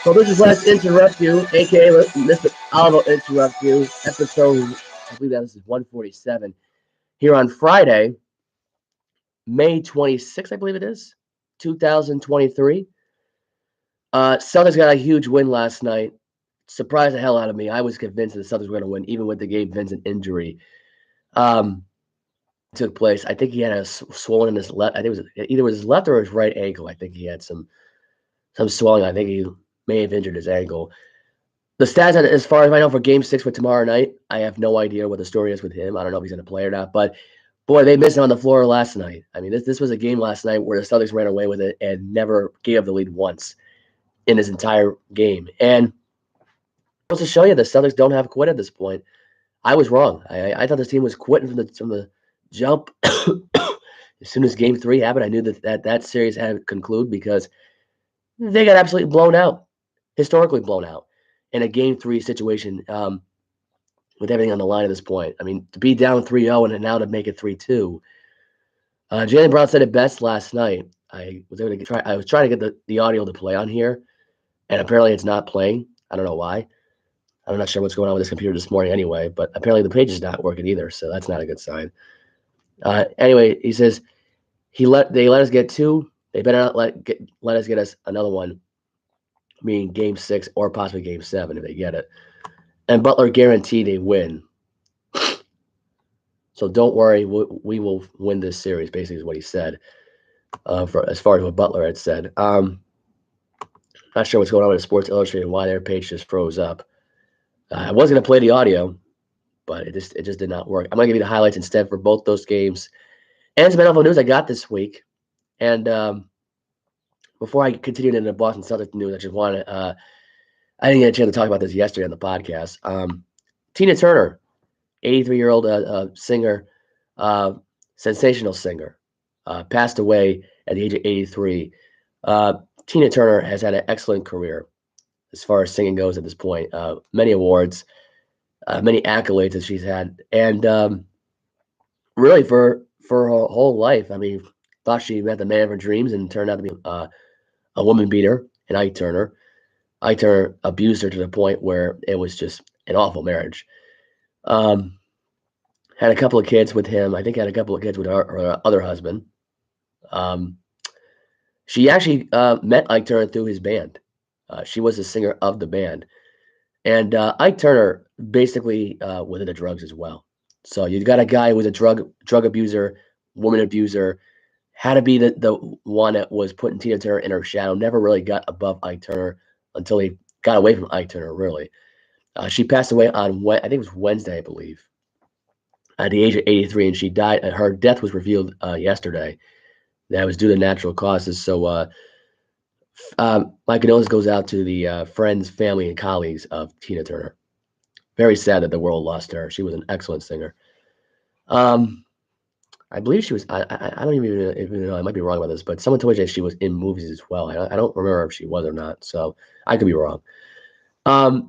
So this is Let's Interrupt You, aka Mr. Olivo Interrupt You, episode, I believe that this is 147, here on Friday, May 26th, I believe it is, 2023. Celtics got a huge win last night. Surprised the hell out of me. I was convinced that the Celtics were going to win, even with the Gabe Vincent injury. Um, took place. I think he had a swollen in his left. I think it was either his left or his right ankle. I think he had some swelling. I think he may have injured his ankle. The stats, as far as I know, for Game 6 for tomorrow night, I have no idea what the story is with him. I don't know if he's going to play or not. But, boy, they missed him on the floor last night. I mean, this was a game last night where the Celtics ran away with it and never gave up the lead once in this entire game. And goes to show you the Celtics don't have quit at this point. I was wrong. I thought this team was quitting from the jump. As soon as Game 3 happened, I knew that series had to conclude because they got absolutely blown out, historically blown out, in a Game 3 situation with everything on the line at this point. I mean, to be down 3-0 and now to make it 3-2. Jaylen Brown said it best last night. I was trying to get the audio to play on here, and apparently it's not playing. I don't know why. I'm not sure what's going on with this computer this morning anyway, but apparently the page is not working either, so that's not a good sign. Anyway, he says they let us get two. They better not let us get us another one, meaning Game 6 or possibly Game 7 if they get it. And Butler guaranteed a win. So don't worry, we will win this series, basically is what he said, as far as what Butler had said. Not sure what's going on with Sports Illustrated, why their page just froze up. I was going to play the audio, but it just did not work. I'm going to give you the highlights instead for both those games. And some NFL news I got this week. And before I continue into the Boston Celtics news, I just want to I didn't get a chance to talk about this yesterday on the podcast. Tina Turner, 83-year-old singer, sensational singer, passed away at the age of 83. Tina Turner has had an excellent career as far as singing goes at this point. Many awards, many accolades that she's had. And really for her whole life, I mean, thought she met the man of her dreams and turned out to be a woman beater, and Ike Turner. Ike Turner abused her to the point where it was just an awful marriage. Had a couple of kids with him. I think had a couple of kids with her other husband. She actually met Ike Turner through his band. She was the singer of the band. And Ike Turner basically was into drugs as well. So you've got a guy who was a drug abuser, woman abuser, had to be the one that was putting Tina Turner in her shadow, never really got above Ike Turner until he got away from Ike Turner, really. She passed away on, I think it was Wednesday, I believe, at the age of 83, and she died. Her death was revealed yesterday. That was due to natural causes. So my condolences goes out to the friends, family, and colleagues of Tina Turner. Very sad that the world lost her. She was an excellent singer. I believe she was. I don't even know. I might be wrong about this, but someone told me that she was in movies as well. I don't remember if she was or not, so I could be wrong. But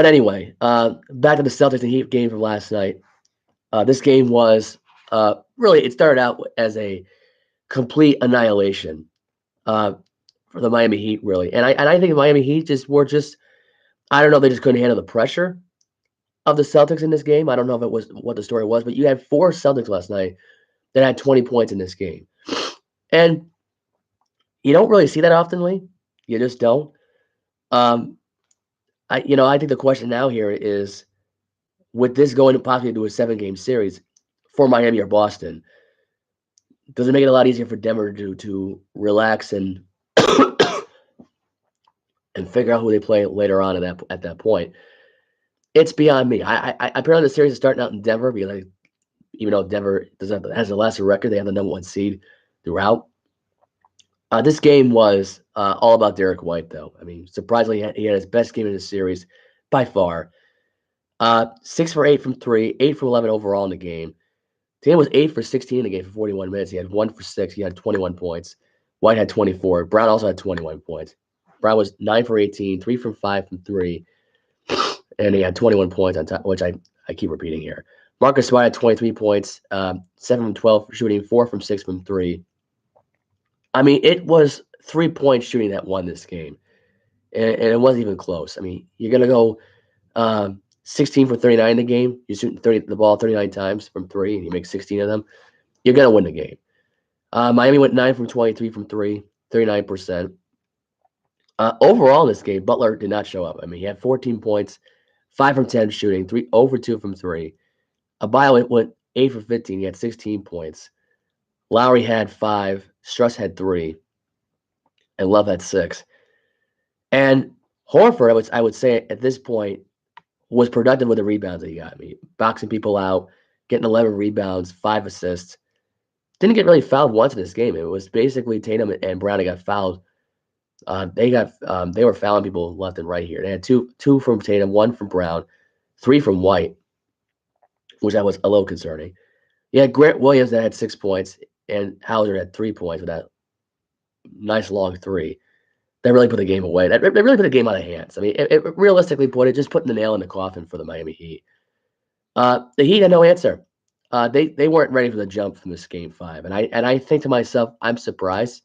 anyway, back to the Celtics and Heat game from last night. This game was really. It started out as a complete annihilation for the Miami Heat, really, and I think the Miami Heat were just. I don't know. They just couldn't handle the pressure of the Celtics in this game. I don't know if it was what the story was, but you had 4 Celtics last night that had 20 points in this game. And you don't really see that often, Lee. You just don't. I think the question now here is, with this going to possibly do a 7-game series for Miami or Boston, does it make it a lot easier for Denver to relax and and figure out who they play later on at that point? It's beyond me. I apparently the series is starting out in Denver because even though Denver has a lesser record, they have the number 1 seed throughout. This game was all about Derek White, though. I mean, surprisingly, he had his best game in the series by far. 6 for 8 from 3, 8 for 11 overall in the game. Tatum was 8 for 16 in the game for 41 minutes. He had 1 for 6. He had 21 points. White had 24. Brown also had 21 points. Brown was 9 for 18, 3 from 5 from 3, and he had 21 points on top, which I keep repeating here. Marcus Smart had 23 points, 7 from 12 shooting, 4 from 6 from 3. I mean, it was 3-point shooting that won this game. and it wasn't even close. I mean, you're gonna go 16 for 39 in the game. You're shooting the ball 39 times from three, and you make 16 of them. You're gonna win the game. Miami went 9 from 23 from three, 39%. Overall in this game, Butler did not show up. I mean, he had 14 points, 5 from 10 shooting, 3 over 2 from three. Abayo went 8 for 15. He had 16 points. Lowry had 5. Struss had 3. And Love had 6. And Horford, I would say at this point, was productive with the rebounds that he got. I mean, boxing people out, getting 11 rebounds, 5 assists. Didn't get really fouled once in this game. It was basically Tatum and Brown that got fouled. They were fouling people left and right here. They had two from Tatum, 1 from Brown, 3 from White, which that was a little concerning. You had Grant Williams that had 6 points, and Hauser had 3 points with that nice long three. That really put the game away. That really put the game out of hands. I mean, it realistically put it, just putting the nail in the coffin for the Miami Heat. The Heat had no answer. They weren't ready for the jump from this game 5. And I think to myself, I'm surprised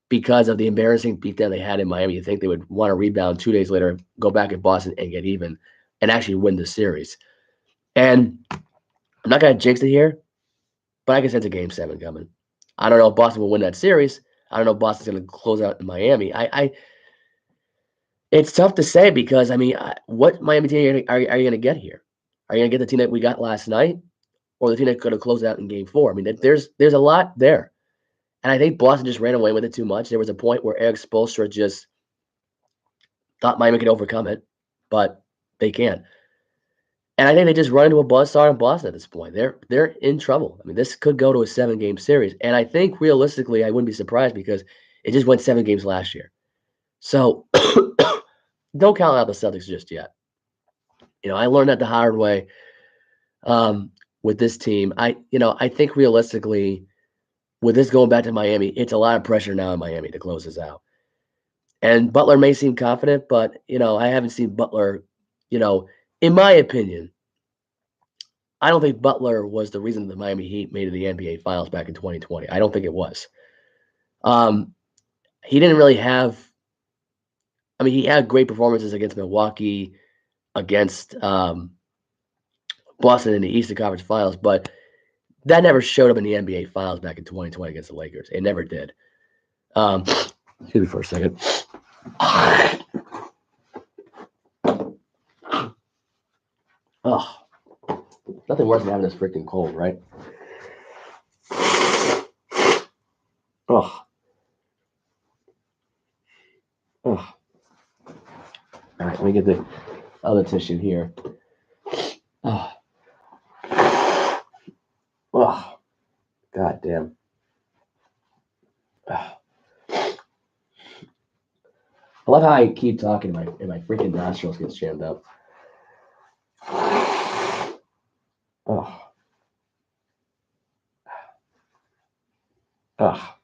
because of the embarrassing beatdown they had in Miami. You think they would want to rebound 2 days later, go back at Boston and get even and actually win the series. And I'm not going to jinx it here, but I can sense a game 7 coming. I don't know if Boston will win that series. I don't know if Boston's going to close out in Miami. It's tough to say because, I mean, what Miami team are you going to get here? Are you going to get the team that we got last night or the team that's going to close out in game 4? I mean, there's a lot there. And I think Boston just ran away with it too much. There was a point where Eric Spoelstra just thought Miami could overcome it, but they can't. And I think they just run into a buzzsaw in Boston at this point. They're in trouble. I mean, this could go to a 7-game series. And I think realistically, I wouldn't be surprised because it just went 7 games last year. So don't count out the Celtics just yet. I learned that the hard way with this team. I think realistically, with this going back to Miami, it's a lot of pressure now in Miami to close this out. And Butler may seem confident, but, I haven't seen Butler, in my opinion, I don't think Butler was the reason the Miami Heat made it to the NBA Finals back in 2020. I don't think it was. He didn't really have – I mean, he had great performances against Milwaukee, against Boston in the Eastern Conference Finals, but that never showed up in the NBA Finals back in 2020 against the Lakers. It never did. Excuse me for a second. Oh, nothing worse than having this freaking cold, right? Oh. Oh. All right, let me get the other tissue here. Oh. Oh. God damn. Oh. I love how I keep talking and my freaking nostrils get jammed up. Oh. Oh.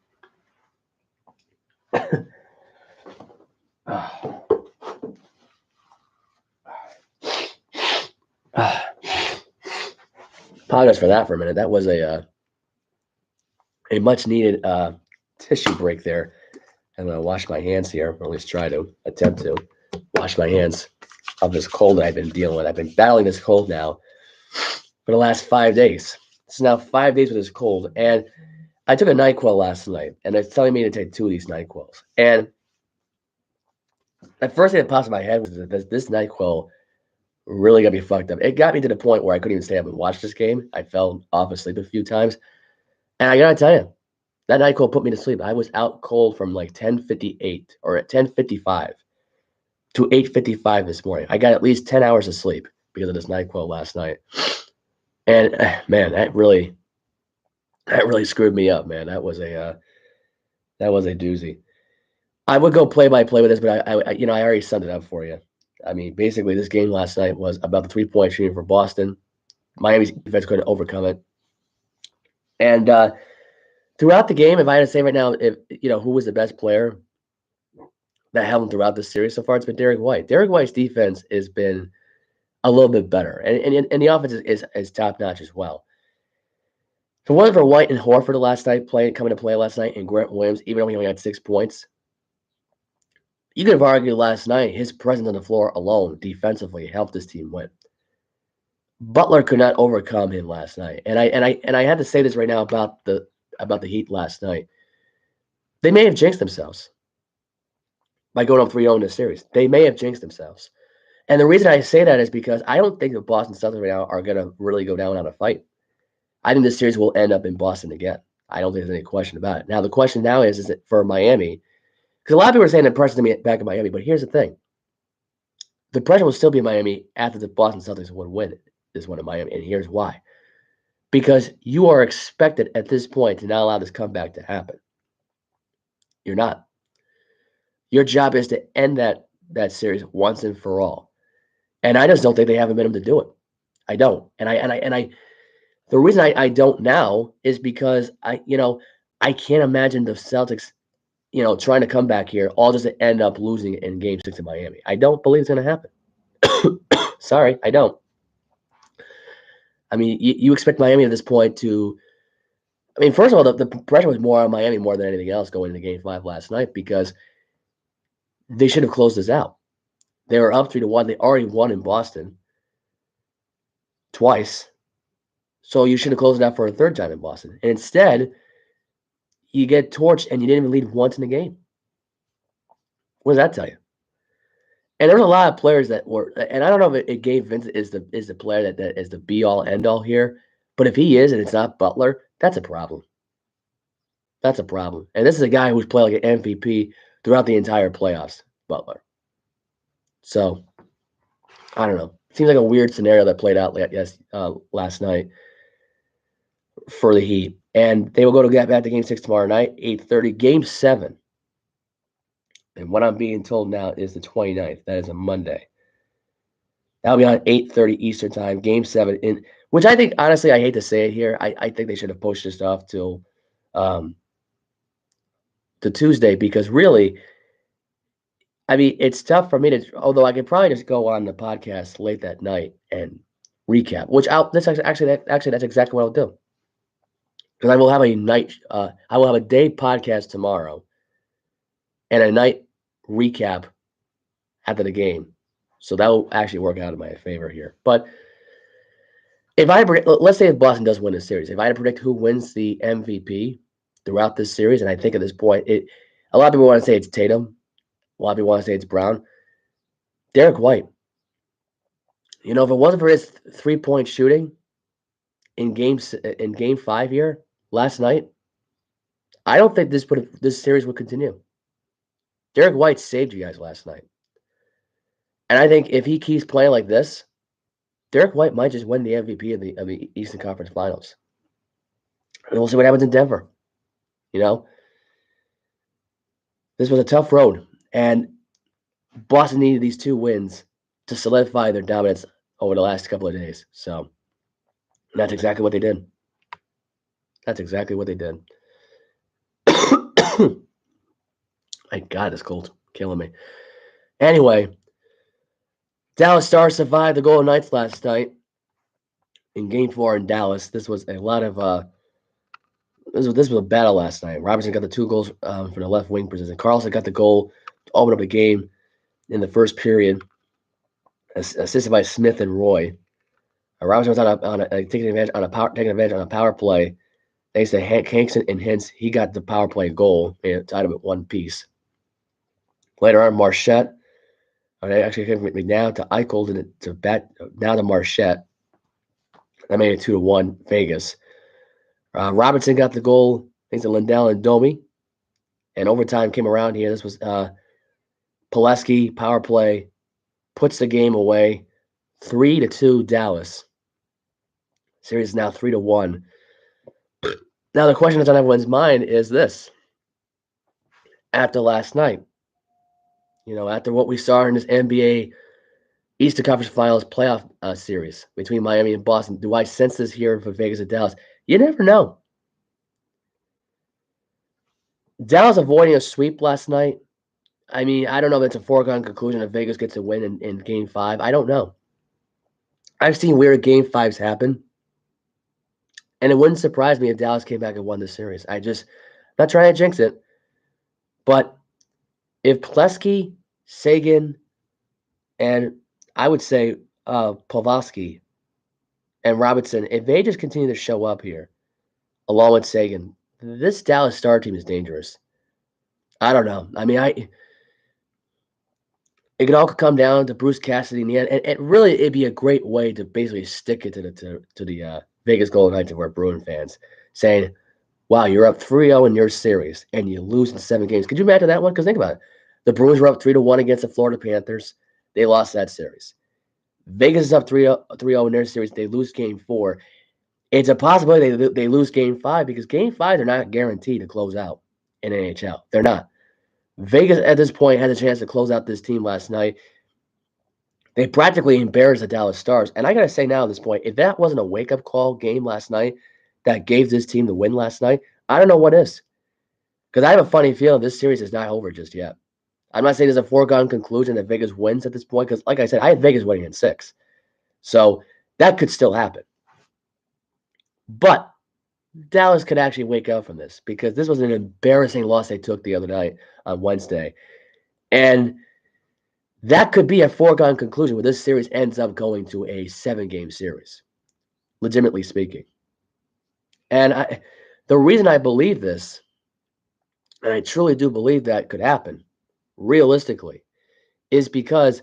Apologize for that for a minute. That was a much needed tissue break there. I'm going to wash my hands here, or at least attempt to wash my hands of this cold that I've been dealing with. I've been battling this cold now for the last 5 days. It's now 5 days with this cold. And I took a NyQuil last night, and it's telling me to take 2 of these NyQuils. And the first thing that popped in my head was that this NyQuil really got me fucked up. It got me to the point where I couldn't even stay up and watch this game. I fell off asleep a few times. And I got to tell you, that NyQuil put me to sleep. I was out cold from like 10:58 or at 10:55 to 8:55 this morning. I got at least 10 hours of sleep because of this NyQuil last night. And man, that really screwed me up, man. That was a doozy. I would go play by play with this, but I already summed it up for you. I mean, basically, this game last night was about the 3-point shooting for Boston. Miami's defense couldn't overcome it. And throughout the game, if I had to say right now, who was the best player that held them throughout this series so far, it's been Derek White. Derek White's defense has been a little bit better, and the offense is top notch as well. If it wasn't for White and Horford last night coming to play last night, and Grant Williams, even though he only had 6 points, You could have argued last night his presence on the floor alone defensively helped this team win. Butler could not overcome him last night, and I had to say this right now about the Heat last night. They may have jinxed themselves by going up 3-0 in this series. They may have jinxed themselves. And the reason I say that is because I don't think the Boston Celtics right now are going to really go down on a fight. I think this series will end up in Boston again. I don't think there's any question about it. Now, the question now is it for Miami? Because a lot of people are saying the pressure's going to be back in Miami, but here's the thing. The pressure will still be in Miami after the Boston Celtics would win this one in Miami, and here's why. Because you are expected at this point to not allow this comeback to happen. You're not. Your job is to end that series once and for all. And I just don't think they have a minimum to do it. I don't. And the reason I don't now is because I can't imagine the Celtics, trying to come back here all just to end up losing in Game 6 in Miami. I don't believe it's going to happen. Sorry, I don't. I mean, you expect Miami at this point to. I mean, first of all, the pressure was more on Miami more than anything else going into Game 5 last night because they should have closed this out. They were up 3-1. They already won in Boston twice. So you should have closed it out for a third time in Boston. And instead, you get torched and you didn't even lead once in the game. What does that tell you? And there's a lot of players that were, and I don't know if Gabe Vincent is the player that is the be-all, end-all here. But if he is and it's not Butler, that's a problem. That's a problem. And this is a guy who's played like an MVP throughout the entire playoffs, Butler. So, I don't know. Seems like a weird scenario that played out last night for the Heat. And they will go to get back to Game 6 tomorrow night, 8:30. Game 7. And what I'm being told now is the 29th. That is a Monday. That'll be on 8:30 Eastern Time. Game 7. Which I think, honestly, I hate to say it here. I think they should have pushed this off till to Tuesday because really, I mean, it's tough for me to, although I could probably just go on the podcast late that night and recap, that's exactly what I'll do. Because I will have a day podcast tomorrow and a night recap after the game. So that will actually work out in my favor here. But let's say if Boston does win this series, if I had to predict who wins the MVP throughout this series, and I think at this point, a lot of people want to say it's Tatum. A lot of people want to say it's Brown. Derek White. If it wasn't for his 3-point shooting in Game 5 here last night, I don't think this series would continue. Derek White saved you guys last night. And I think if he keeps playing like this, Derek White might just win the MVP of the Eastern Conference Finals. And we'll see what happens in Denver. This was a tough road. And Boston needed these 2 wins to solidify their dominance over the last couple of days. So that's exactly what they did. My God, this cold. Killing me. Anyway, Dallas Stars survived the Golden Knights last night in Game 4 in Dallas. This was a lot of this was a battle last night. Robertson got the 2 goals from the left wing position. Carlson got the goal to open up the game in the first period, assisted by Smith and Roy. Robertson was taking advantage on a power play. Thanks to Hankson and Hintz, he got the power play goal and tied him at 1 piece. Later on, Marchette. Actually came from McNabb to Eichel now to Marchette. That made it 2-1 Vegas. Robinson got the goal thanks to Lindell and Domi. And overtime came around here. This was Pileski, power play, puts the game away. 3-2 Dallas. Series is now 3-1. Now the question that's on everyone's mind is this. After last night, after what we saw in this NBA Eastern Conference Finals playoff series between Miami and Boston, do I sense this here for Vegas and Dallas? You never know. Dallas avoiding a sweep last night. I mean, I don't know if it's a foregone conclusion if Vegas gets a win in Game 5. I don't know. I've seen weird Game 5s happen. And it wouldn't surprise me if Dallas came back and won this series. Not trying to jinx it. But if Pileski Sagan, and I would say Pavlovsky and Robinson, if they just continue to show up here, along with Sagan, this Dallas Star team is dangerous. I don't know. I mean, it could all come down to Bruce Cassidy in the end, and it'd be a great way to basically stick it to the Vegas Golden Knights and we're Bruin fans, saying, "Wow, you're up 3-0 in your series, and you lose in 7 games." Could you imagine that one? Because think about it, the Bruins were up 3-1 against the Florida Panthers. They lost that series. Vegas is up 3-0 in their series. They lose Game 4. It's a possibility they lose Game 5 because Game 5 they're not guaranteed to close out in NHL. They're not. Vegas at this point had a chance to close out this team last night. They practically embarrassed the Dallas Stars. And I got to say now at this point, if that wasn't a wake-up call game last night that gave this team the win last night, I don't know what is. Because I have a funny feeling this series is not over just yet. I'm not saying there's a foregone conclusion that Vegas wins at this point because, like I said, I had Vegas winning in 6. So that could still happen. But Dallas could actually wake up from this because this was an embarrassing loss they took the other night on Wednesday. And that could be a foregone conclusion where this series ends up going to a 7-game series, legitimately speaking. And the reason I believe this, and I truly do believe that could happen, realistically, is because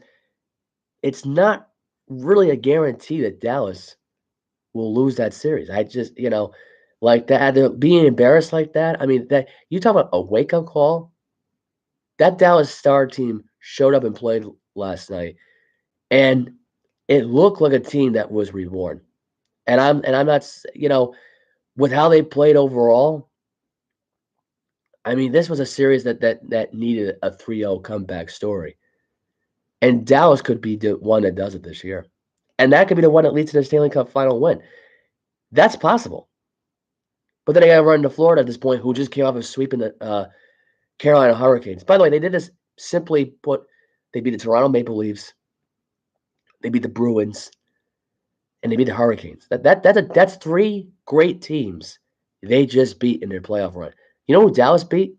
it's not really a guarantee that Dallas will lose that series. I just, like that, being embarrassed like that. I mean, that you talk about a wake-up call. That Dallas Star team showed up and played last night, and it looked like a team that was reborn. And I'm not, with how they played overall. I mean, this was a series that needed a 3-0 comeback story, and Dallas could be the one that does it this year, and that could be the one that leads to the Stanley Cup final win. That's possible. But then they got to run to Florida at this point, who just came off of sweeping the Carolina Hurricanes. By the way, they did this simply put. They beat the Toronto Maple Leafs, they beat the Bruins, and they beat the Hurricanes. That's 3 great teams they just beat in their playoff run. You know who Dallas beat?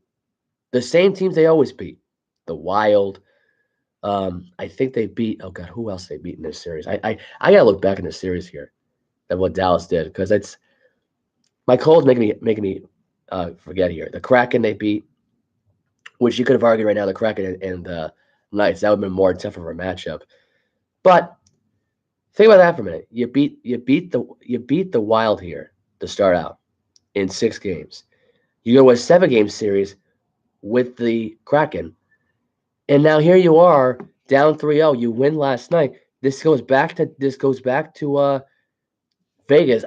The same teams they always beat. The Wild. I think they beat. Oh God, who else they beat in this series? I gotta look back in the series here at what Dallas did because it's my cold's making me forget here. The Kraken they beat, which you could have argued right now, the Kraken and the Knights, that would have been more tougher of a matchup. But think about that for a minute. You beat the Wild here to start out in 6 games. You go to a 7-game series with the Kraken, and now here you are down 3-0. You win last night. This goes back to Vegas.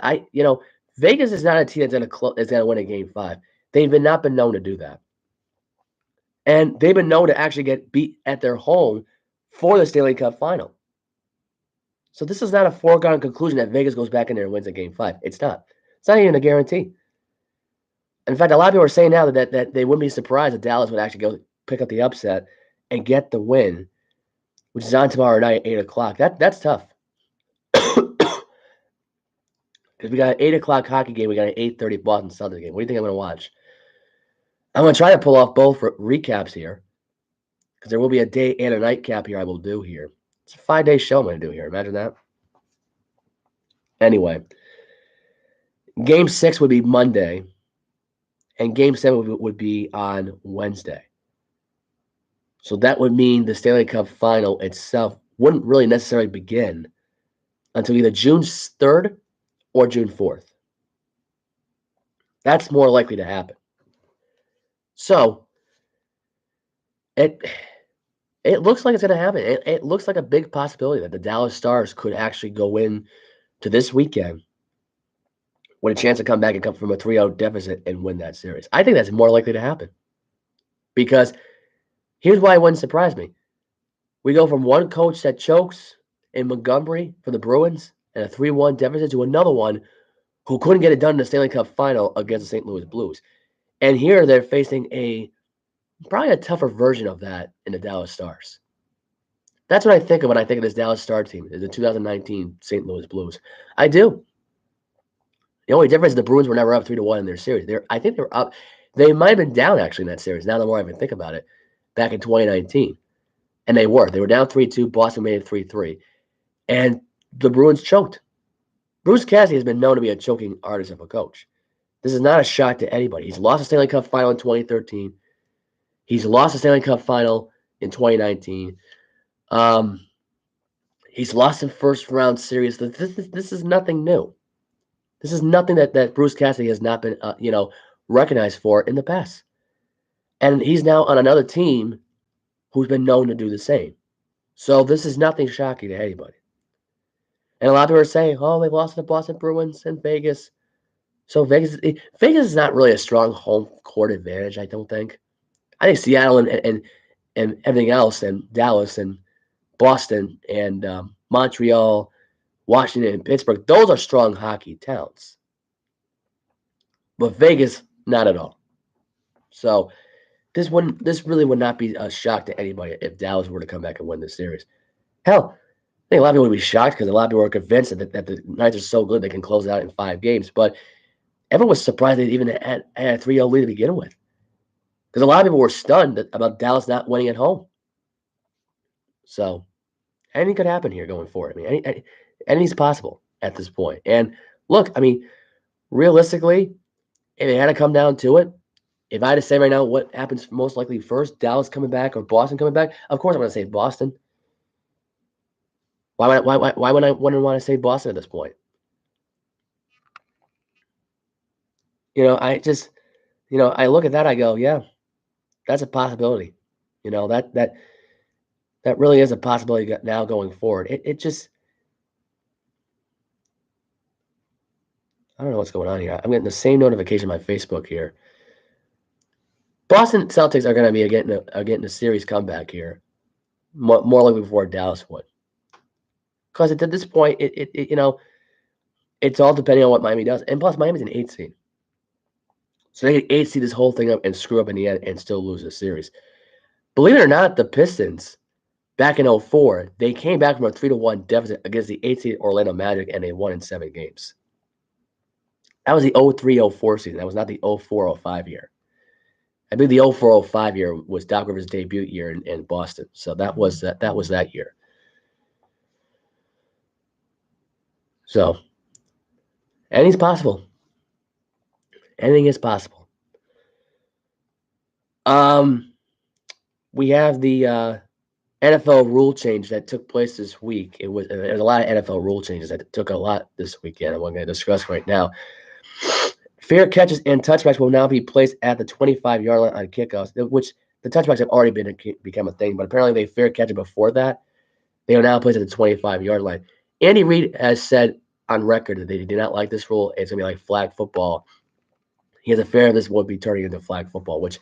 Vegas is not a team that's gonna win a Game 5. They've not been known to do that. And they've been known to actually get beat at their home for the Stanley Cup final. So this is not a foregone conclusion that Vegas goes back in there and wins a Game 5. It's not. It's not even a guarantee. In fact, a lot of people are saying now that they wouldn't be surprised if Dallas would actually go pick up the upset and get the win, which is on tomorrow night, 8 o'clock. That's tough. Because we got an 8 o'clock hockey game. We got an 8:30 Boston Celtics game. What do you think I'm going to watch? I'm going to try to pull off both recaps here because there will be a day and a night cap here I will do here. It's a 5-day show I'm going to do here. Imagine that. Anyway, Game 6 would be Monday, and Game 7 would be on Wednesday. So that would mean the Stanley Cup final itself wouldn't really necessarily begin until either June 3rd or June 4th. That's more likely to happen. So it looks like it's going to happen. It looks like a big possibility that the Dallas Stars could actually go in to this weekend with a chance to come back and come from a 3-0 deficit and win that series. I think that's more likely to happen because here's why it wouldn't surprise me. We go from one coach that chokes in Montgomery for the Bruins and a 3-1 deficit to another one who couldn't get it done in the Stanley Cup final against the St. Louis Blues. And here they're facing probably a tougher version of that in the Dallas Stars. That's what I think of when I think of this Dallas Star team, the 2019 St. Louis Blues. I do. The only difference is the Bruins were never up 3-1 in their series. I think they were up. They might have been down actually in that series. Now the more I even think about it, back in 2019, And they were. They were down 3-2. Boston made it 3-3. And the Bruins choked. Bruce Cassidy has been known to be a choking artist of a coach. This is not a shock to anybody. He's lost the Stanley Cup final in 2013. He's lost the Stanley Cup final in 2019. He's lost in first-round series. This is nothing new. This is nothing that Bruce Cassidy has not been, recognized for in the past. And he's now on another team who's been known to do the same. So this is nothing shocking to anybody. And a lot of people are saying, oh, they lost to the Boston Bruins in Vegas. So Vegas is not really a strong home court advantage, I don't think. I think Seattle and everything else, and Dallas and Boston and Montreal, Washington, and Pittsburgh, those are strong hockey towns. But Vegas, not at all. So this really would not be a shock to anybody if Dallas were to come back and win this series. Hell, I think a lot of people would be shocked because a lot of people are convinced that the Knights are so good they can close it out in 5 games. But everyone was surprised they even had a 3-0 lead to begin with. Because a lot of people were stunned about Dallas not winning at home. So anything could happen here going forward. I mean, anything's possible at this point. And look, I mean, realistically, if it had to come down to it, if I had to say right now what happens most likely first, Dallas coming back or Boston coming back, of course I'm going to say Boston. Why would I want to say Boston at this point? I look at that, I go, yeah, that's a possibility. That really is a possibility now going forward. It just, I don't know what's going on here. I'm getting the same notification on my Facebook here. Boston Celtics are going to be getting a series comeback here, more likely before Dallas would. Because at this point, it's all depending on what Miami does. And plus, Miami's an 8 seed. So they can 8 seed this whole thing up and screw up in the end and still lose the series. Believe it or not, the Pistons, back in 2004, they came back from a 3-1 deficit against the 8 seed Orlando Magic, and they won in 7 games. That was the 2003-04 season. That was not the 2004-05 year. I believe the 2004-05 year was Doc Rivers' debut year in Boston. So that was that year. So anything's possible. Anything is possible. We have the NFL rule change that took place this week. There's a lot of NFL rule changes that took a lot this weekend. I'm going to discuss right now. Fair catches and touchbacks will now be placed at the 25-yard line on kickoffs, which the touchbacks have already become a thing, but apparently they fair catch it before that. They are now placed at the 25-yard line. Andy Reid has said on record that they do not like this rule. It's going to be like flag football. He has a fear this will be turning into flag football, which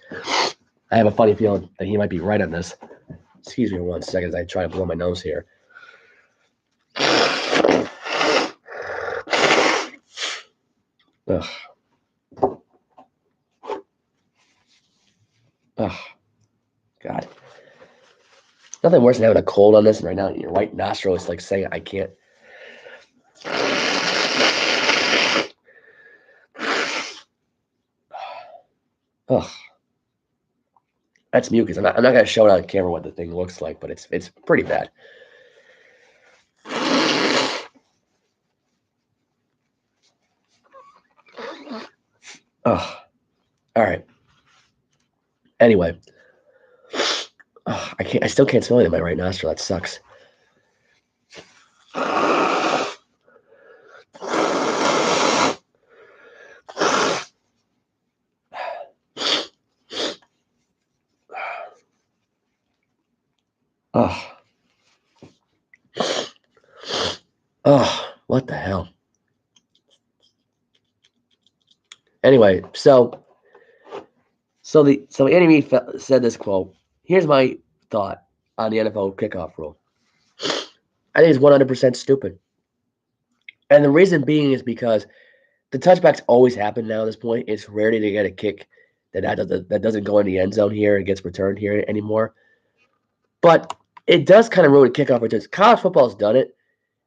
I have a funny feeling that he might be right on this. Excuse me 1 second as I try to blow my nose here. Ugh. Oh, God. Nothing worse than having a cold on this, and right now your right nostril is like saying, I can't. Oh, that's mucus. I'm not going to show it on camera what the thing looks like, but it's pretty bad. Oh, all right. Anyway, I still can't smell it in my right nostril. That sucks. Oh, what the hell? Anyway, so Andy Reid said this quote. Here's my thought on the NFL kickoff rule. I think it's 100% stupid. And the reason being is because the touchbacks always happen now at this point. It's rare to get a kick that doesn't go in the end zone here and gets returned here anymore. But it does kind of ruin kickoff returns. College football's done it.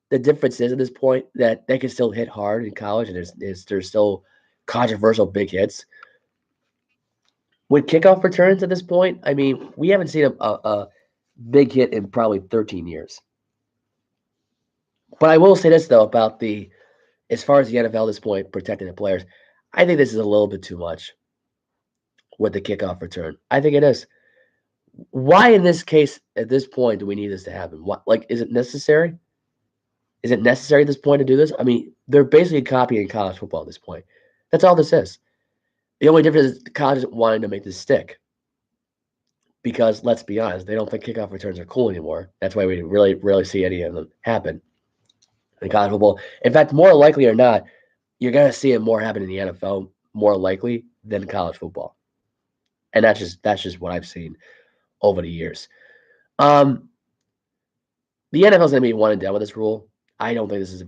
The difference is at this point that they can still hit hard in college, and there's still controversial big hits. With kickoff returns at this point, I mean, we haven't seen big hit in probably 13 years. But I will say this, though, about as far as the NFL at this point, protecting the players, I think this is a little bit too much with the kickoff return. I think it is. Why, in this case, at this point, do we need this to happen? What, like, is it necessary? Is it necessary at this point to do this? I mean, they're basically copying college football at this point. That's all this is. The only difference is the college isn't wanting to make this stick. Because, let's be honest, they don't think kickoff returns are cool anymore. That's why we really rarely see any of them happen in college football. In fact, more likely or not, you're going to see it more happen in the NFL, more likely than college football. And that's just what I've seen over the years. The NFL is going to be one and done with this rule. I don't think this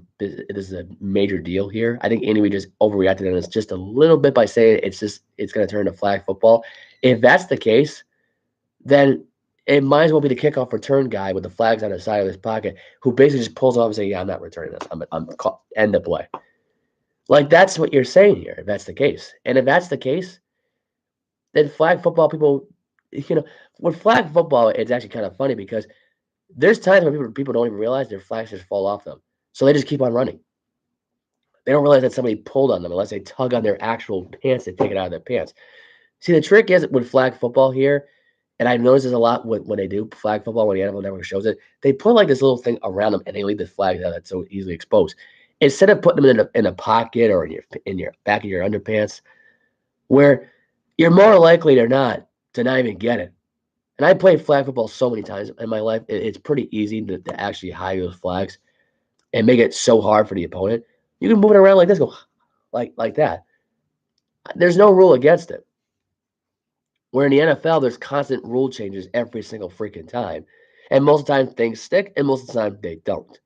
is a major deal here. I think Andy Reid just overreacted on this just a little bit by saying it's going to turn to flag football. If that's the case, then it might as well be the kickoff return guy with the flags on the side of his pocket who basically just pulls off and says, "Yeah, I'm not returning this. I'm end the play." Like, that's what you're saying here. If that's the case, and if that's the case, then flag football people, with flag football, it's actually kind of funny because there's times when people don't even realize their flags just fall off them, so they just keep on running. They don't realize that somebody pulled on them unless they tug on their actual pants to take it out of their pants. See, the trick is with flag football here. And I've noticed this a lot when they do flag football, when the NFL Network shows it, they put like this little thing around them and they leave the flag out that's so easily exposed. Instead of putting them in a pocket or in your back of your underpants, where you're more likely than not to not even get it. And I played flag football so many times in my life, it's pretty easy to actually hide those flags and make it so hard for the opponent. You can move it around like this, go like that. There's no rule against it. Where in the NFL, there's constant rule changes every single freaking time. And most of the time, things stick, and most of the time, they don't.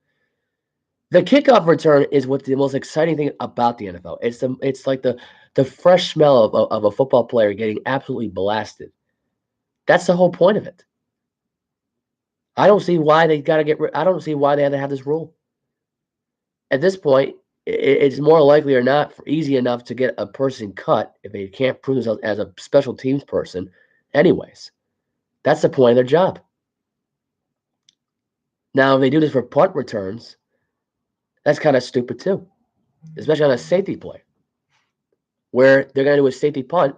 The kickoff return is what's the most exciting thing about the NFL. It's like the fresh smell of a football player getting absolutely blasted. That's the whole point of it. I don't see why they got to get I don't see why they had to have this rule. At this point, it's more likely or not easy enough to get a person cut if they can't prove themselves as a special teams person anyways. That's the point of their job. Now, if they do this for punt returns, that's kind of stupid too, especially on a safety play where they're going to do a safety punt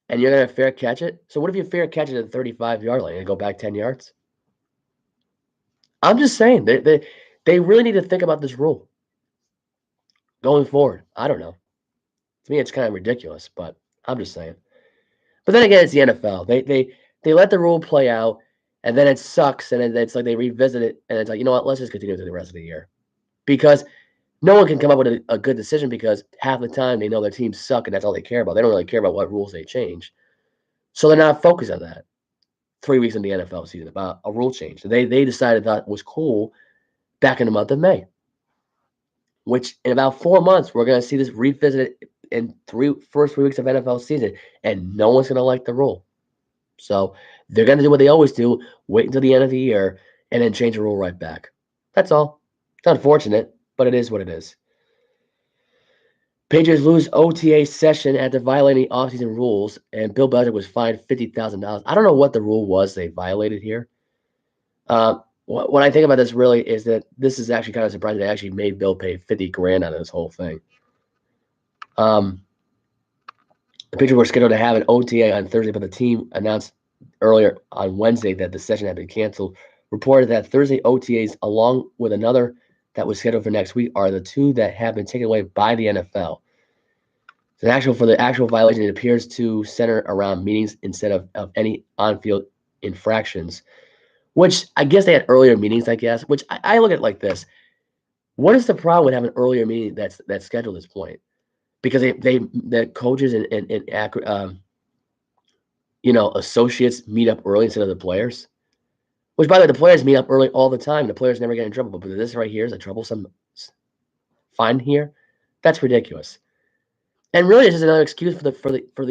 and you're going to fair catch it. So what if you fair catch it at the 35-yard line and go back 10 yards? I'm just saying, they really need to think about this rule going forward. I don't know. To me, it's kind of ridiculous, but I'm just saying. But then again, it's the NFL. They let the rule play out, and then it sucks, and it's like they revisit it, and it's like, you know what, let's just continue through the rest of the year. Because no one can come up with a good decision because half the time they know their teams suck, and that's all they care about. They don't really care about what rules they change. So they're not focused on that. 3 weeks in the NFL season about a rule change. They decided that was cool back in the month of May. Which in about 4 months, we're going to see this revisited in first 3 weeks of NFL season, and no one's going to like the rule. So they're going to do what they always do, wait until the end of the year, and then change the rule right back. That's all. It's unfortunate, but it is what it is. Patriots lose OTA session after violating offseason rules, and Bill Belichick was fined $50,000. I don't know what the rule was they violated here. What I think about this really is that this is actually kind of surprising. They actually made Bill pay $50,000 out of this whole thing. The Patriots were scheduled to have an OTA on Thursday, but the team announced earlier on Wednesday that the session had been canceled. Reported that Thursday OTAs, along with another that was scheduled for next week, are the two that have been taken away by the NFL. So the actual violation, it appears to center around meetings instead of any on-field infractions. Which I guess they had earlier meetings, which I look at it like this. What is the problem with having an earlier meeting that's scheduled at this point? Because the coaches and associates meet up early instead of the players. Which, by the way, the players meet up early all the time. The players never get in trouble. But this right here is a troublesome fine here. That's ridiculous. And really, it's just another excuse for them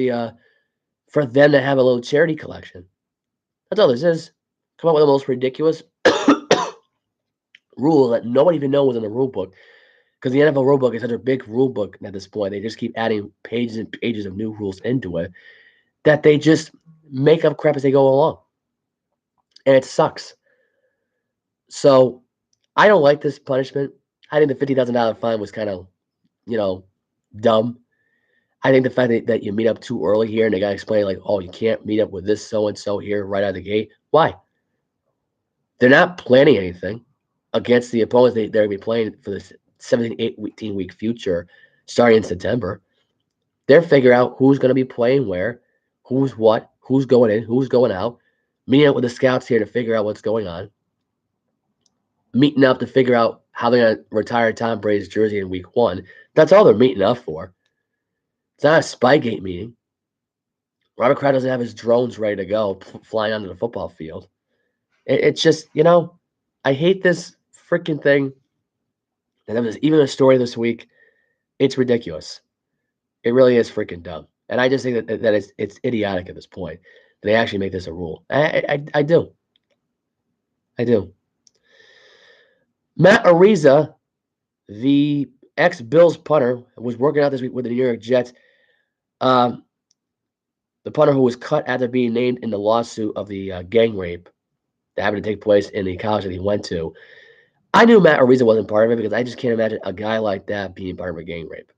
to have a little charity collection. That's all this is. Come up with the most ridiculous rule that nobody even knows was in the rule book, because the NFL rule book is such a big rule book at this point. They just keep adding pages and pages of new rules into it that they just make up crap as they go along. and it sucks. So I don't like this punishment. I think the $50,000 fine was kind of, dumb. I think the fact that you meet up too early here and the guy explained, like, oh, you can't meet up with this so and so here right out of the gate. Why? They're not planning anything against the opponents they're going to be playing for the 17, 18-week future starting in September. They're figuring out who's going to be playing where, who's what, who's going in, who's going out, meeting up with the scouts here to figure out what's going on, meeting up to figure out how they're going to retire Tom Brady's jersey in week 1. That's all they're meeting up for. It's not a Spygate meeting. Robert Kraft doesn't have his drones ready to go flying onto the football field. It's just, I hate this freaking thing. And there was even a story this week. It's ridiculous. It really is freaking dumb. And I just think that it's idiotic at this point. They actually make this a rule. I do. I do. Matt Ariza, the ex-Bills punter, was working out this week with the New York Jets. The punter who was cut after being named in the lawsuit of the gang rape that happened to take place in the college that he went to. I knew Matt Ariza wasn't part of it because I just can't imagine a guy like that being part of a gang rape.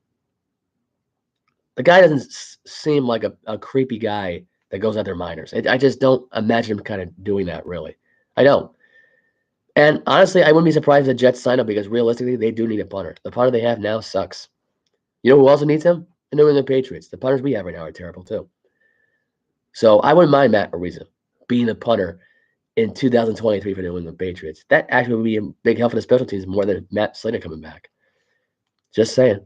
The guy doesn't seem like a creepy guy that goes after minors. I just don't imagine him kind of doing that, really. I don't. And honestly, I wouldn't be surprised if the Jets sign up because realistically, they do need a punter. The punter they have now sucks. You know who also needs him? The New England Patriots. The punters we have right now are terrible, too. So I wouldn't mind Matt Ariza being a punter in 2023 for the New England Patriots. That actually would be a big help for the special teams more than Matt Slater coming back. Just saying.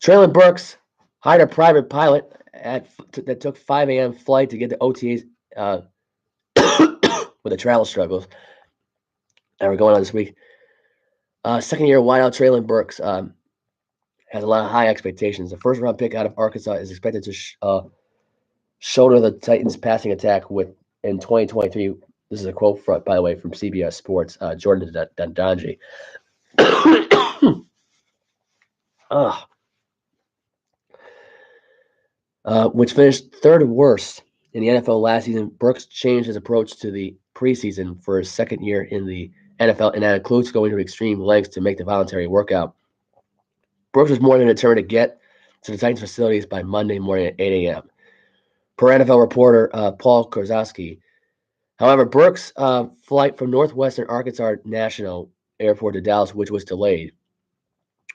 Traylon Burks hired a private pilot that took 5 a.m. flight to get to OTAs with the travel struggles that were going on this week. Second-year wideout Traylon Burks has a lot of high expectations. The first-round pick out of Arkansas is expected to shoulder the Titans' passing attack in 2023. This is a quote, by the way, from CBS Sports, Jordan Dandanji. Which finished third worst in the NFL last season. Burks changed his approach to the preseason for his second year in the NFL, and that includes going to extreme lengths to make the voluntary workout. Burks was more than determined to get to the Titans facilities by Monday morning at 8 a.m. Per NFL reporter Paul Korzowski. However, Burks' flight from Northwestern Arkansas National Airport to Dallas, which was delayed,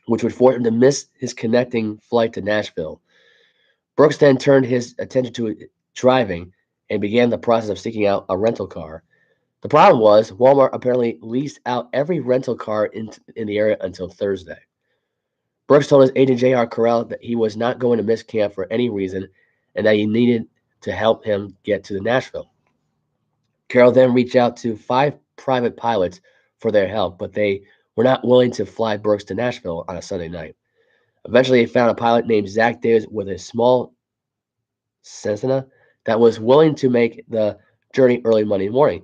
which would force him to miss his connecting flight to Nashville. Burks then turned his attention to driving and began the process of seeking out a rental car. The problem was Walmart apparently leased out every rental car in the area until Thursday. Burks told his agent J.R. Correll that he was not going to miss camp for any reason and that he needed to help him get to Nashville. Carroll then reached out to 5 private pilots for their help, but they were not willing to fly Burks to Nashville on a Sunday night. Eventually, they found a pilot named Zach Davis with a small Cessna that was willing to make the journey early Monday morning.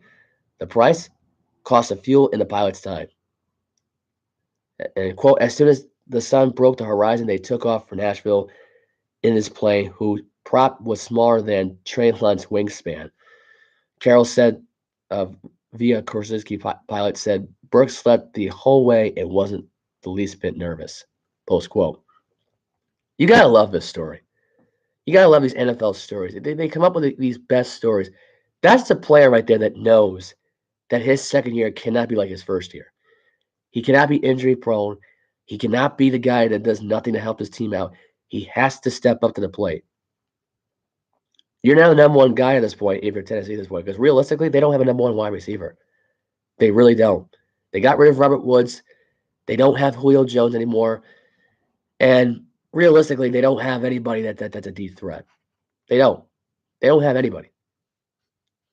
The price? Cost of fuel and the pilot's time. And quote, as soon as the sun broke the horizon, they took off for Nashville in his plane, whose prop was smaller than Traylon's wingspan. Carroll said, via Korzowski pilot said, Burks slept the whole way and wasn't the least bit nervous. Post quote. You got to love this story. You got to love these NFL stories. They come up with these best stories. That's the player right there that knows that his second year cannot be like his first year. He cannot be injury prone. He cannot be the guy that does nothing to help his team out. He has to step up to the plate. You're now the number one guy at this point if you're Tennessee at this point, because realistically, they don't have a number one wide receiver. They really don't. They got rid of Robert Woods. They don't have Julio Jones anymore. And realistically, they don't have anybody that's a deep threat. They don't. They don't have anybody.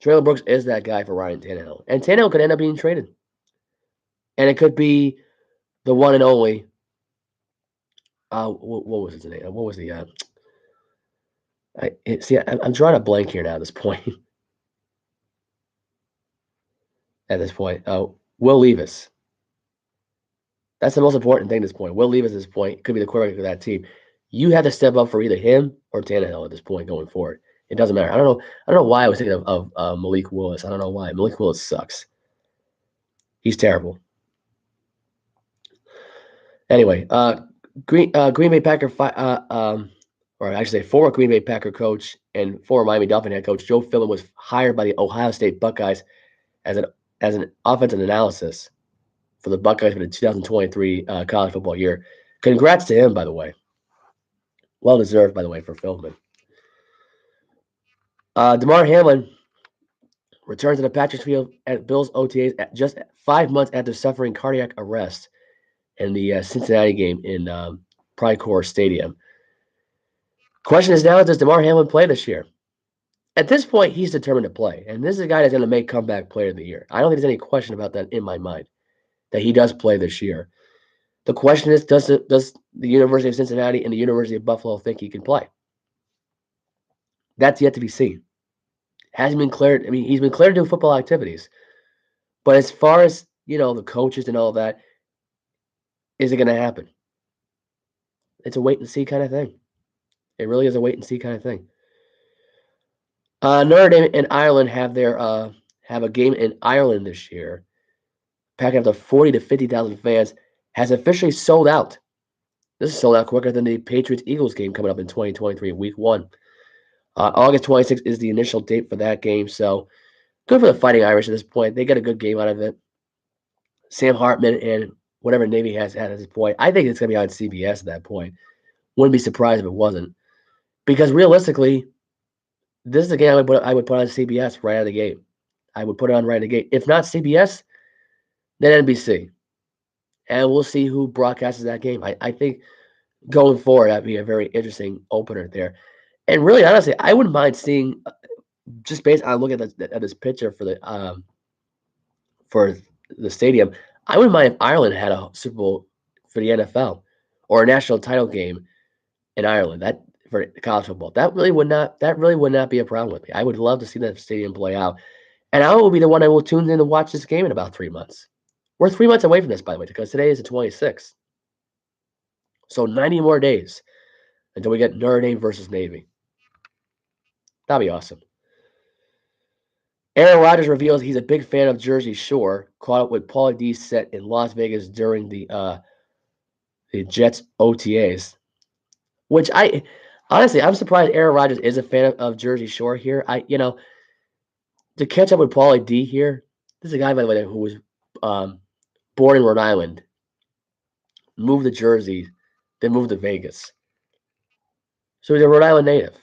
Traylon Burks is that guy for Ryan Tannehill. And Tannehill could end up being traded. And it could be the one and only. What was his name? What was the? I'm drawing a blank here now at this point. Will Levis. That's the most important thing at this point. Will Levis at this point could be the quarterback of that team. You have to step up for either him or Tannehill at this point going forward. It doesn't matter. I don't know why I was thinking of Malik Willis. I don't know why. Malik Willis sucks. He's terrible. Anyway, Green Bay Packer, or I should say former Green Bay Packer coach and former Miami Dolphin head coach Joe Philbin was hired by the Ohio State Buckeyes as an offensive analysis for the Buckeyes for the 2023 college football year. Congrats to him, by the way. Well deserved, by the way, for Philbin. DeMar Hamlin returned to the Patriots field at Bills OTAs just 5 months after suffering cardiac arrest in the Cincinnati game in Prycor Stadium. Question is now, does DeMar Hamlin play this year? At this point, he's determined to play, and this is a guy that's going to make comeback player of the year. I don't think there's any question about that in my mind, that he does play this year. The question is, does the University of Cincinnati and the University of Buffalo think he can play? That's yet to be seen. Hasn't been cleared. I mean, he's been cleared to do football activities. But as far as, the coaches and all of that, is it going to happen? It's a wait and see kind of thing. It really is a wait and see kind of thing. Notre Dame and Ireland have a game in Ireland this year. Packing up to 40 to 50,000 fans, has officially sold out. This is sold out quicker than the Patriots-Eagles game coming up in 2023, Week 1. August 26th is the initial date for that game, so good for the Fighting Irish at this point. They got a good game out of it. Sam Hartman and whatever Navy has at this point, I think it's going to be on CBS at that point. Wouldn't be surprised if it wasn't. Because realistically, this is a game I would put on CBS right out of the gate. I would put it on right out of the gate. If not CBS, then NBC. And we'll see who broadcasts that game. I think going forward, that'd be a very interesting opener there. And really, honestly, I wouldn't mind seeing, just based on looking at this picture for the stadium, I wouldn't mind if Ireland had a Super Bowl for the NFL or a national title game in Ireland. That for college football, that really would not be a problem with me. I would love to see that stadium play out, and I will be the one that will tune in to watch this game in about 3 months. We're 3 months away from this, by the way, because today is the 26th. So 90 more days until we get Notre Dame versus Navy. That'd be awesome. Aaron Rodgers reveals he's a big fan of Jersey Shore, caught up with Pauly D set in Las Vegas during the Jets OTAs. Which honestly, I'm surprised Aaron Rodgers is a fan of Jersey Shore here. To catch up with Pauly D here, this is a guy, by the way, who was born in Rhode Island, moved to Jersey, then moved to Vegas. So he's a Rhode Island native.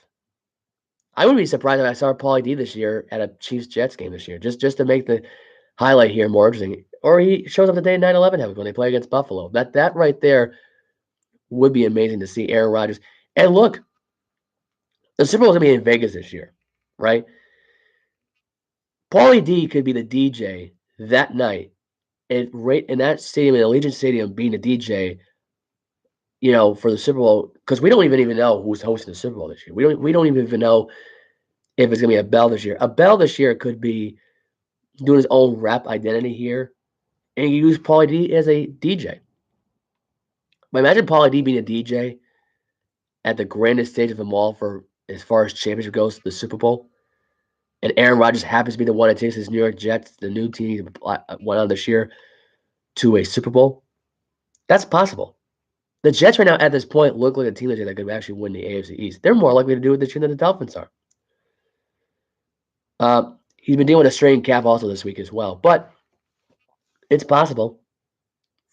I wouldn't be surprised if I saw Pauly D this year at a Chiefs-Jets game this year, just to make the highlight here more interesting. Or he shows up the day 9/11 happens when they play against Buffalo. That right there would be amazing to see Aaron Rodgers. And look, the Super Bowl is going to be in Vegas this year, right? Pauly D could be the DJ that night in that stadium, in Allegiant Stadium, being the DJ, for the Super Bowl, because we don't even know who's hosting the Super Bowl this year. We don't even know if it's gonna be a Bell this year. A Bell this year could be doing his own rap identity here, and you use Pauly D as a DJ. But imagine Pauly D being a DJ at the grandest stage of them all for as far as championship goes, the Super Bowl, and Aaron Rodgers happens to be the one that takes his New York Jets, the new team he went on this year, to a Super Bowl. That's possible. The Jets right now at this point look like a team that could actually win the AFC East. They're more likely to do it this year than the Dolphins are. He's been dealing with a strained calf also this week as well. But it's possible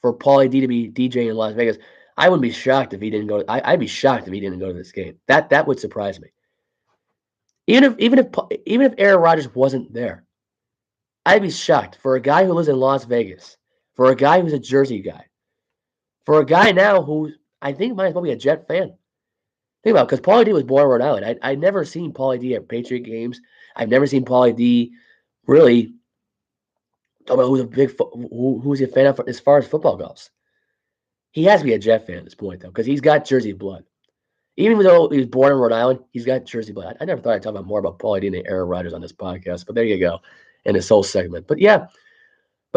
for Pauly D to be DJing in Las Vegas. I wouldn't be shocked if he didn't go. I'd be shocked if he didn't go to this game. That would surprise me. Even if Aaron Rodgers wasn't there, I'd be shocked for a guy who lives in Las Vegas, for a guy who's a Jersey guy, for a guy now who I think might as well be a Jet fan. Think about it, because Pauly D was born in Rhode Island. I'd never seen Pauly D at Patriot games. I've never seen Pauly D really talk about who's a fan of as far as football goes. He has to be a Jet fan at this point, though, because he's got Jersey blood. Even though he was born in Rhode Island, he's got Jersey blood. I never thought I'd talk about more about Pauly D than Aaron Rodgers on this podcast, but there you go in this whole segment. But yeah,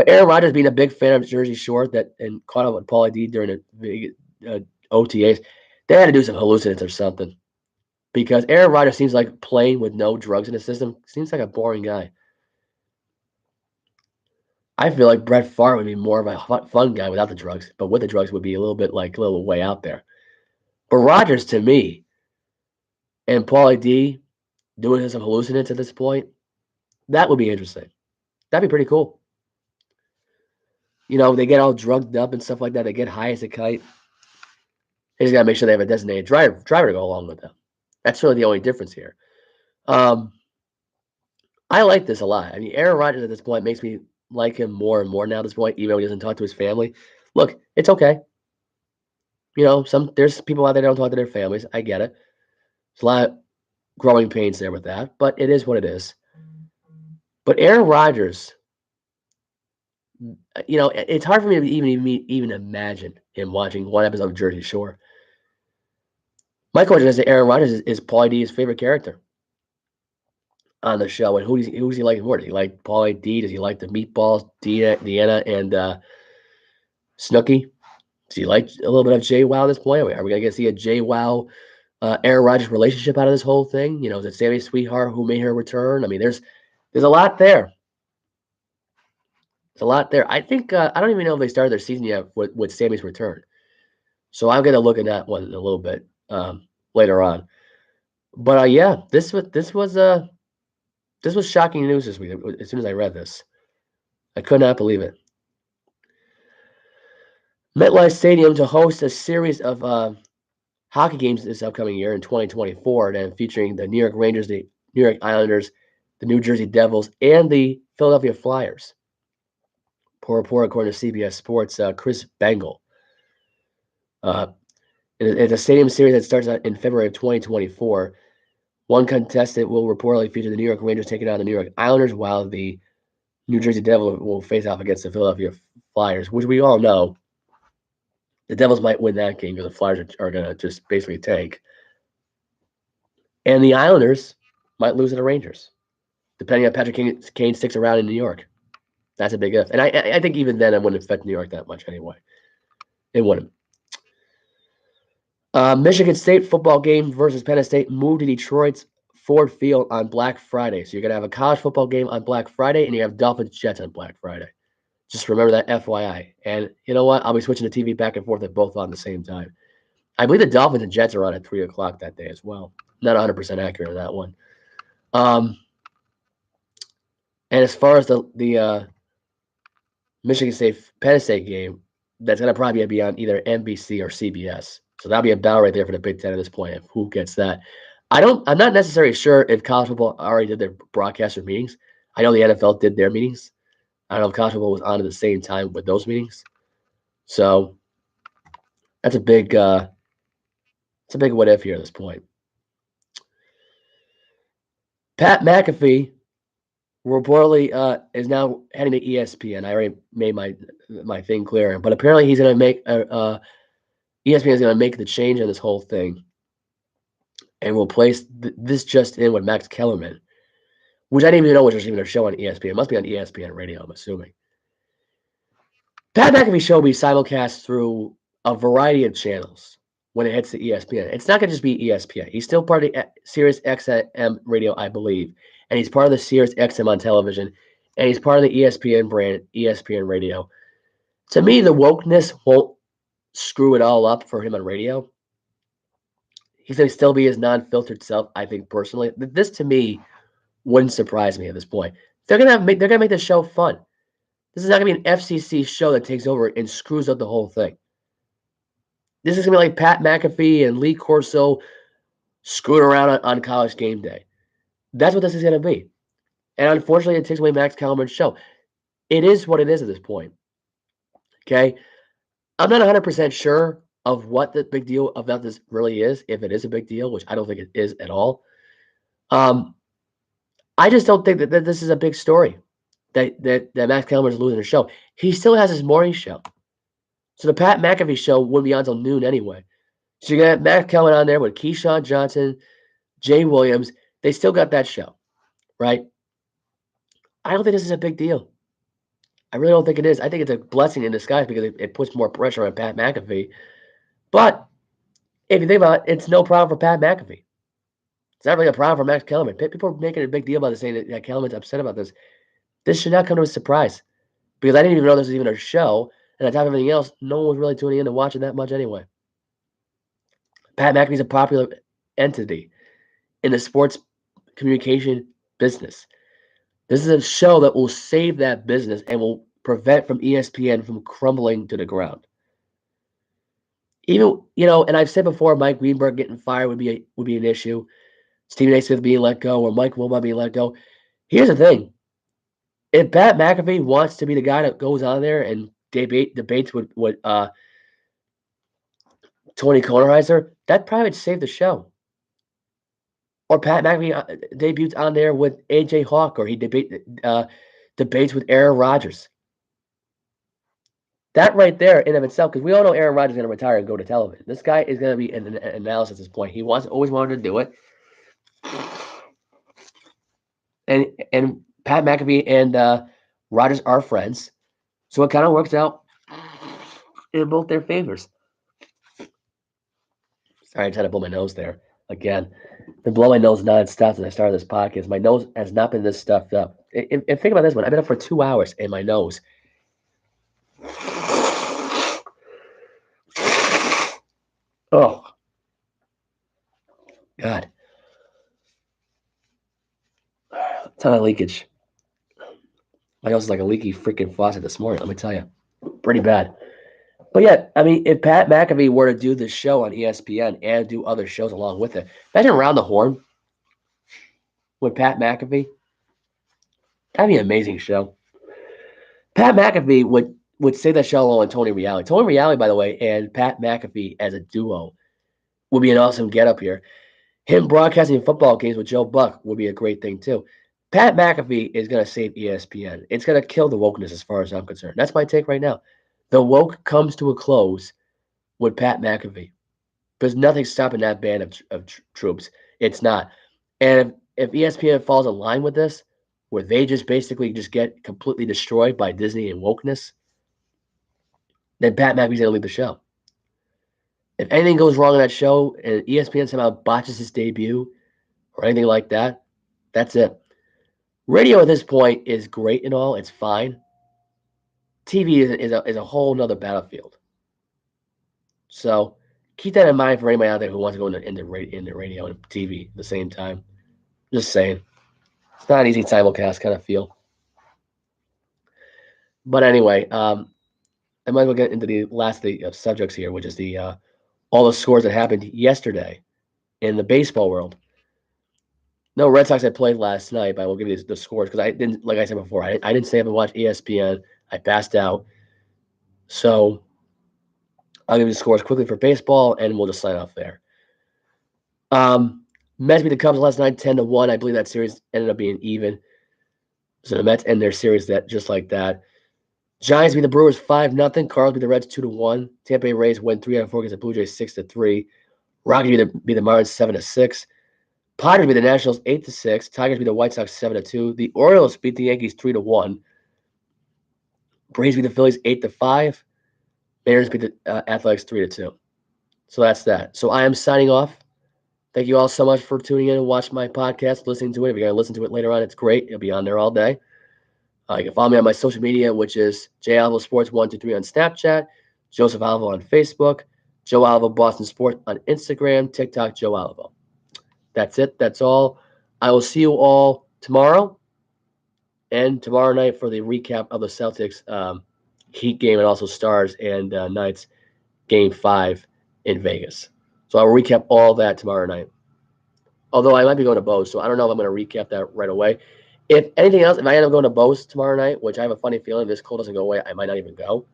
Aaron Rodgers being a big fan of Jersey Shore and caught up with Pauly D during the OTAs, they had to do some hallucinogens or something. because Aaron Rodgers seems like playing with no drugs in his system. Seems like a boring guy. I feel like Brett Favre would be more of a fun guy without the drugs, but with the drugs would be a little bit like a little way out there. But Rodgers, to me, and Paulie D doing some hallucinants at this point, that would be interesting. That'd be pretty cool. They get all drugged up and stuff like that. They get high as a kite. They just got to make sure they have a designated driver to go along with them. That's really the only difference here. I like this a lot. I mean, Aaron Rodgers at this point makes me like him more and more now at this point, even though he doesn't talk to his family. Look, it's okay. There's people out there that don't talk to their families. I get it. There's a lot of growing pains there with that, but it is what it is. But Aaron Rodgers, it's hard for me to even imagine him watching one episode of Jersey Shore. My question is that Aaron Rodgers is Paulie D's favorite character on the show, and who's he like more? Does he like Paulie D? Does he like the meatballs, Deanna, and Snooki? Does he like a little bit of JWoww at this point? Are we going to see a JWoww Aaron Rodgers relationship out of this whole thing? Is it Sammy's sweetheart who made her return? I mean, there's a lot there. There's a lot there. I think I don't even know if they started their season yet with Sammy's return. So I'm going to look at that one a little bit later on. But yeah, this was shocking news this week. As soon as I read this, I could not believe it. MetLife Stadium to host a series of hockey games this upcoming year in 2024, then featuring the New York Rangers, the New York Islanders, the New Jersey Devils, and the Philadelphia Flyers. Poor report according to CBS Sports, Chris Bengal. It's a stadium series that starts in February of 2024. One contestant will reportedly feature the New York Rangers taking on the New York Islanders, while the New Jersey Devils will face off against the Philadelphia Flyers, which we all know the Devils might win that game because the Flyers are going to just basically tank. And the Islanders might lose to the Rangers, depending on Patrick Kane sticks around in New York. That's a big if. And I think even then it wouldn't affect New York that much anyway. It wouldn't. Michigan State football game versus Penn State moved to Detroit's Ford Field on Black Friday. So you're going to have a college football game on Black Friday, and you have Dolphins Jets on Black Friday. Just remember that FYI. And you know what? I'll be switching the TV back and forth at both on the same time. I believe the Dolphins and Jets are on at 3 o'clock that day as well. Not 100% accurate on that one. And as far as the Michigan State-Penn State game, that's going to probably be on either NBC or CBS. So that'll be a battle right there for the Big Ten at this point of who gets that. I'm not necessarily sure if college football already did their broadcaster meetings. I know the NFL did their meetings. I don't know if college football was on at the same time with those meetings. So that's a big what if here at this point. Pat McAfee reportedly is now heading to ESPN. I already made my thing clear, but apparently he's going to make ESPN is going to make the change in this whole thing and replace this just in with Max Kellerman, which I didn't even know was even a show on ESPN. It must be on ESPN Radio, I'm assuming. Pat McAfee's show will be simulcast through a variety of channels when it hits the ESPN. It's not going to just be ESPN. He's still part of the Sirius XM radio, I believe, and he's part of the Sirius XM on television, and he's part of the ESPN brand, ESPN Radio. To me, the wokeness won't screw it all up for him on radio. He's going to still be his non-filtered self, I think, personally. This, to me, wouldn't surprise me at this point. They're going to make the show fun. This is not going to be an FCC show that takes over and screws up the whole thing. This is going to be like Pat McAfee and Lee Corso screwing around on College Game Day. That's what this is going to be. And unfortunately, it takes away Max Kellerman's show. It is what it is at this point. Okay? I'm not 100% sure of what the big deal about this really is, if it is a big deal, which I don't think it is at all. I just don't think that this is a big story, that Max Kellerman is losing his show. He still has his morning show. So the Pat McAfee show wouldn't be on until noon anyway. So you got Max Kellerman on there with Keyshawn Johnson, Jay Williams. They still got that show, right? I don't think this is a big deal. I really don't think it is. I think it's a blessing in disguise because it puts more pressure on Pat McAfee. But if you think about it, it's no problem for Pat McAfee. It's not really a problem for Max Kellerman. People are making a big deal about this, saying that Kellerman's upset about this. This should not come to a surprise because I didn't even know this was even a show. And on top of everything else, no one was really tuning in and watching that much anyway. Pat McAfee's a popular entity in the sports communication business. This is a show that will save that business and will prevent from ESPN from crumbling to the ground. Even and I've said before, Mike Greenberg getting fired would be an issue. Stephen A. Smith being let go or Mike Wilbon being let go. Here's the thing: if Pat McAfee wants to be the guy that goes on there and debates with Tony Kornheiser, that probably would save the show. Or Pat McAfee debuts on there with AJ Hawk, or he debates with Aaron Rodgers. That right there, in of itself, because we all know Aaron Rodgers is going to retire and go to television. This guy is going to be an analysis at this point. He always wanted to do it, and Pat McAfee and Rodgers are friends, so it kind of works out in both their favors. Sorry, I tried to blow my nose there again. Been blowing my nose nonstop since I started this podcast. My nose has not been this stuffed up. And think about this one: I've been up for 2 hours, and my nose. Oh, God. A ton of leakage. My nose is like a leaky freaking faucet this morning, let me tell you. Pretty bad. But yeah, I mean, if Pat McAfee were to do this show on ESPN and do other shows along with it, imagine Around the Horn with Pat McAfee. That'd be an amazing show. Pat McAfee would say that show along with Tony Reali. Tony Reali, by the way, and Pat McAfee as a duo would be an awesome get up here. Him broadcasting football games with Joe Buck would be a great thing too. Pat McAfee is going to save ESPN. It's going to kill the wokeness as far as I'm concerned. That's my take right now. The woke comes to a close with Pat McAfee. Because nothing's stopping that band of troops. It's not. And if ESPN falls in line with this, where they just basically just get completely destroyed by Disney and wokeness, then Pat McAfee's going to leave the show. If anything goes wrong in that show and ESPN somehow botches his debut or anything like that, that's it. Radio at this point is great and all. It's fine. TV is a whole nother battlefield. So keep that in mind for anybody out there who wants to go into radio and TV at the same time. Just saying. It's not an easy simulcast kind of feel. But anyway, I might as well get into the last of the subjects here, which is the all the scores that happened yesterday in the baseball world. No, Red Sox had played last night, but I will give you the scores because I didn't, like I said before, I didn't stay up and watch ESPN. I passed out. So I'll give you the scores quickly for baseball, and we'll just sign off there. Mets beat the Cubs last night, 10-1. I believe that series ended up being even. So the Mets end their series that just like that. Giants beat the Brewers 5-0. Cardinals beat the Reds 2-1. Tampa Bay Rays win 3 out of 4 against the Blue Jays 6-3. Rockies beat the Marlins 7-6. Padres beat the Nationals 8-6. Tigers beat the White Sox 7-2. The Orioles beat the Yankees 3-1. Braves beat the Phillies 8-5. Mariners beat the Athletics 3-2. So that's that. So I am signing off. Thank you all so much for tuning in and watching my podcast, listening to it. If you're going to listen to it later on, it's great. It'll be on there all day. You can follow me on my social media, which is JAlvoSports123 on Snapchat, Joseph Alvo on Facebook, Joe Alvo Boston Sports on Instagram, TikTok, Joe Alvo. That's it. That's all. I will see you all tomorrow and tomorrow night for the recap of the Celtics Heat game and also Stars and Knights Game 5 in Vegas. So I'll recap all that tomorrow night. Although I might be going to Bose, so I don't know if I'm going to recap that right away. If anything else, if I end up going to Bose tomorrow night, which I have a funny feeling if this cold doesn't go away, I might not even go.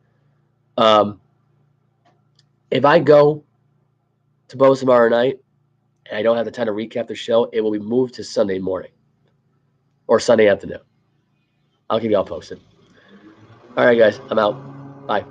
If I go to Bose tomorrow night and I don't have the time to recap the show, it will be moved to Sunday morning or Sunday afternoon. I'll keep you all posted. All right, guys, I'm out. Bye.